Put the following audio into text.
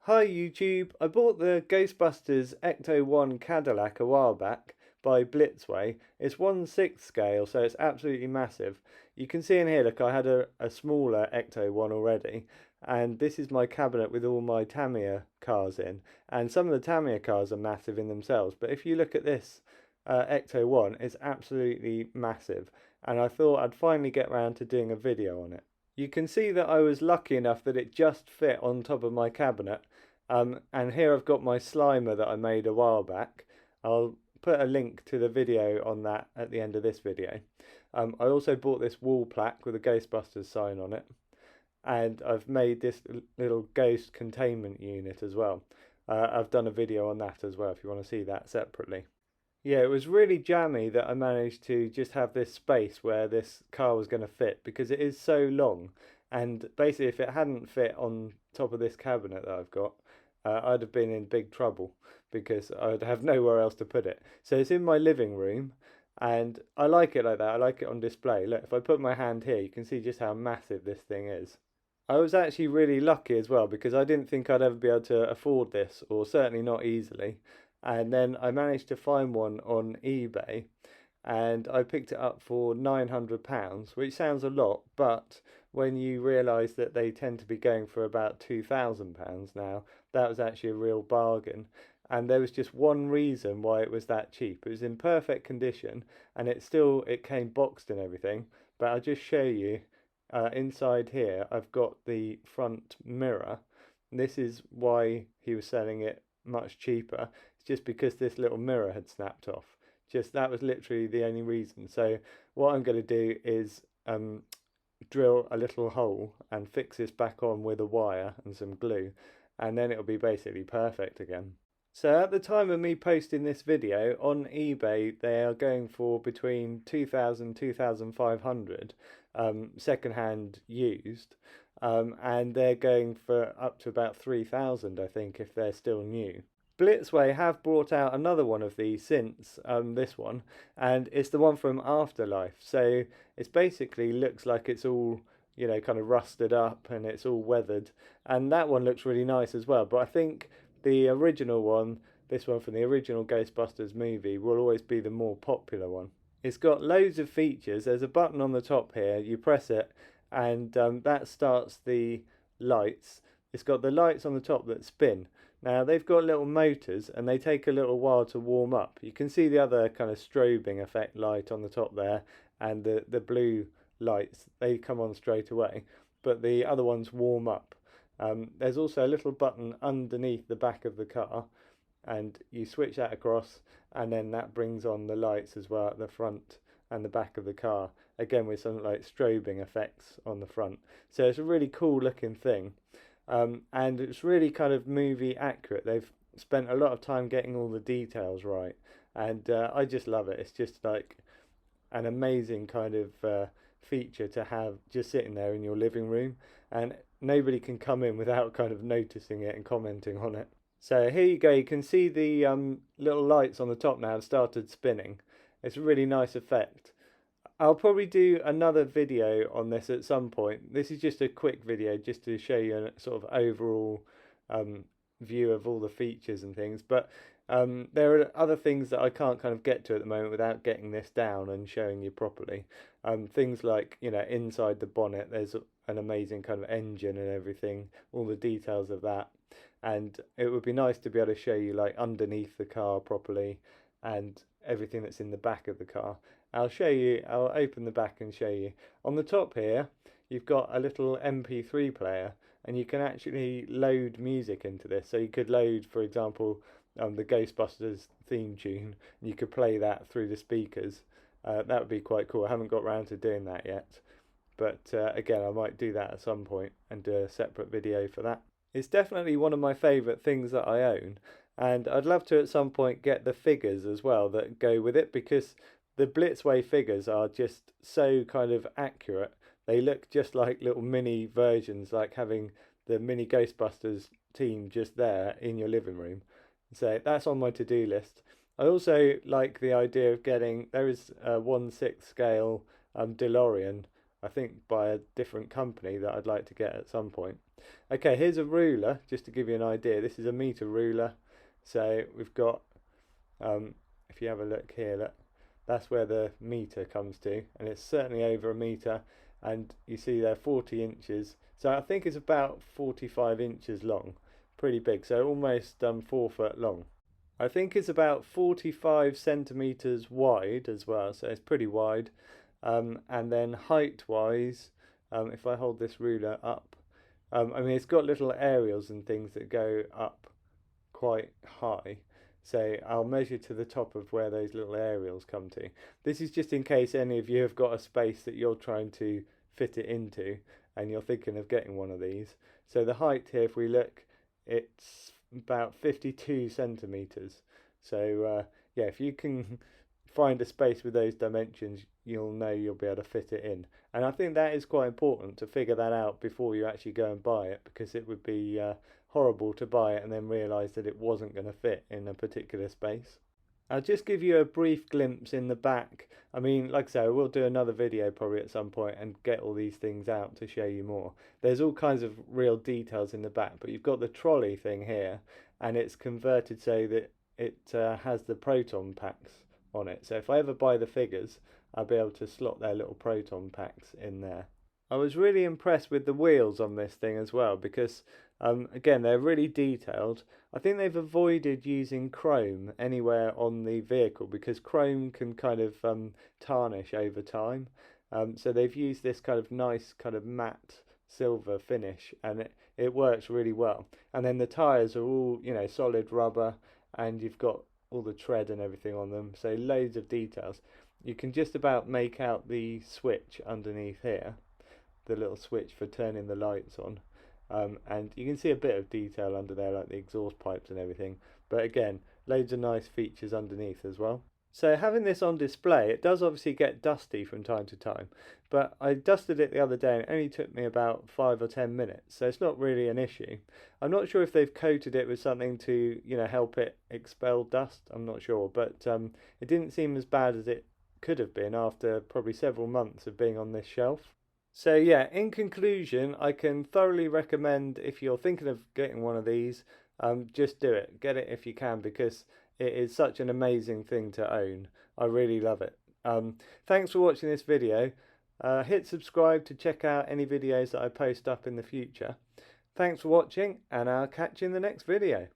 Hi YouTube, I bought the Ghostbusters ECTO-1 Cadillac a while back by Blitzway. It's 1/6 scale, so it's absolutely massive. You can see in here, look, I had a smaller ECTO-1 already, and this is my cabinet with all my Tamiya cars in. And some of the Tamiya cars are massive in themselves, but if you look at this ECTO-1, it's absolutely massive. And I thought I'd finally get around to doing a video on it. You can see that I was lucky enough that it just fit on top of my cabinet. And here I've got my Slimer that I made a while back. I'll put a link to the video on that at the end of this video. I also bought this wall plaque with a Ghostbusters sign on it. And I've made this little ghost containment unit as well. I've done a video on that as well if you want to see that separately. Yeah, it was really jammy that I managed to just have this space where this car was going to fit because it is so long. And basically, if it hadn't fit on top of this cabinet that I've got, I'd have been in big trouble because I'd have nowhere else to put it. So it's in my living room, and I like it like that. I like it on display. Look, if I put my hand here, you can see just how massive this thing is. I was actually really lucky as well because I didn't think I'd ever be able to afford this, or certainly not easily. And then I managed to find one on eBay and I picked it up for £900, which sounds a lot, but when you realise that they tend to be going for about £2,000 now, that was actually a real bargain. And there was just one reason why it was that cheap. It was in perfect condition and it came boxed and everything. But I'll just show you inside here, I've got the front mirror. This is why he was selling it much cheaper. It's just because this little mirror had snapped off. Just that was literally the only reason. So what I'm going to do is drill a little hole and fix this back on with a wire and some glue, and then it'll be basically perfect again. So at the time of me posting this video on eBay, they are going for between 2,000 2,500 second-hand used, and they're going for up to about 3,000, I think, if they're still new. Blitzway have brought out another one of these since this one, and it's the one from Afterlife. So it's basically looks like it's all, you know, kind of rusted up and it's all weathered, and that one looks really nice as well. But I think the original one, this one from the original Ghostbusters movie, will always be the more popular one. It's got loads of features. There's a button on the top here. You press it, and that starts the lights. It's got the lights on the top that spin. Now they've got little motors and they take a little while to warm up. You can see the other kind of strobing effect light on the top there, and the blue lights, they come on straight away, but the other ones warm up. There's also a little button underneath the back of the car, and you switch that across, and then that brings on the lights as well at the front and the back of the car, again with some like strobing effects on the front. So it's a really cool looking thing. And it's really kind of movie accurate. They've spent a lot of time getting all the details right, and I just love it. It's just like an amazing kind of feature to have just sitting there in your living room, and nobody can come in without kind of noticing it and commenting on it. So here you go, you can see the little lights on the top now have started spinning. It's a really nice effect. I'll probably do another video on this at some point. This is just a quick video just to show you a sort of overall view of all the features and things. But there are other things that I can't kind of get to at the moment without getting this down and showing you properly. Things like, you know, inside the bonnet, there's an amazing kind of engine and everything, all the details of that. And it would be nice to be able to show you like underneath the car properly and everything that's in the back of the car. I'll open the back and show you. On the top here, you've got a little MP3 player, and you can actually load music into this. So you could load, for example, the Ghostbusters theme tune, and you could play that through the speakers. That would be quite cool. I haven't got around to doing that yet. But again, I might do that at some point and do a separate video for that. It's definitely one of my favourite things that I own, and I'd love to at some point get the figures as well that go with it, because the Blitzway figures are just so kind of accurate. They look just like little mini versions, like having the mini Ghostbusters team just there in your living room. So that's on my to-do list. I also like the idea of getting, there is a 1/6 scale DeLorean I think by a different company that I'd like to get at some point. Okay, here's a ruler, just to give you an idea. This is a meter ruler. So we've got, if you have a look here, look, that's where the meter comes to, and it's certainly over a meter. And you see there 40 inches. So I think it's about 45 inches long, pretty big. So almost 4 foot long. I think it's about 45 centimeters wide as well, so it's pretty wide. And then height wise, if I hold this ruler up, I mean, it's got little aerials and things that go up quite high. So I'll measure to the top of where those little aerials come to. This is just in case any of you have got a space that you're trying to fit it into and you're thinking of getting one of these. So the height here, if we look, it's about 52 centimeters. So yeah, if you can find a space with those dimensions, you'll know you'll be able to fit it in. And I think that is quite important to figure that out before you actually go and buy it, because it would be horrible to buy it and then realise that it wasn't going to fit in a particular space. I'll just give you a brief glimpse in the back. I mean, like I say, we'll do another video probably at some point and get all these things out to show you more. There's all kinds of real details in the back, but you've got the trolley thing here, and it's converted so that it has the proton packs on it. So if I ever buy the figures, I'll be able to slot their little proton packs in there. I was really impressed with the wheels on this thing as well, because again, they're really detailed. I think they've avoided using chrome anywhere on the vehicle because chrome can kind of tarnish over time. So they've used this kind of nice kind of matte silver finish, and it works really well. And then the tyres are all, you know, solid rubber, and you've got all the tread and everything on them, so loads of details. You can just about make out the switch underneath here, the little switch for turning the lights on. And you can see a bit of detail under there, like the exhaust pipes and everything. But again, loads of nice features underneath as well. So having this on display, it does obviously get dusty from time to time. But I dusted it the other day and it only took me about 5 or 10 minutes. So it's not really an issue. I'm not sure if they've coated it with something to, you know, help it expel dust. I'm not sure. But it didn't seem as bad as it could have been after probably several months of being on this shelf. So yeah, in conclusion, I can thoroughly recommend, if you're thinking of getting one of these, just do it. Get it if you can, because it is such an amazing thing to own. I really love it. Thanks for watching this video. Hit subscribe to check out any videos that I post up in the future. Thanks for watching, and I'll catch you in the next video.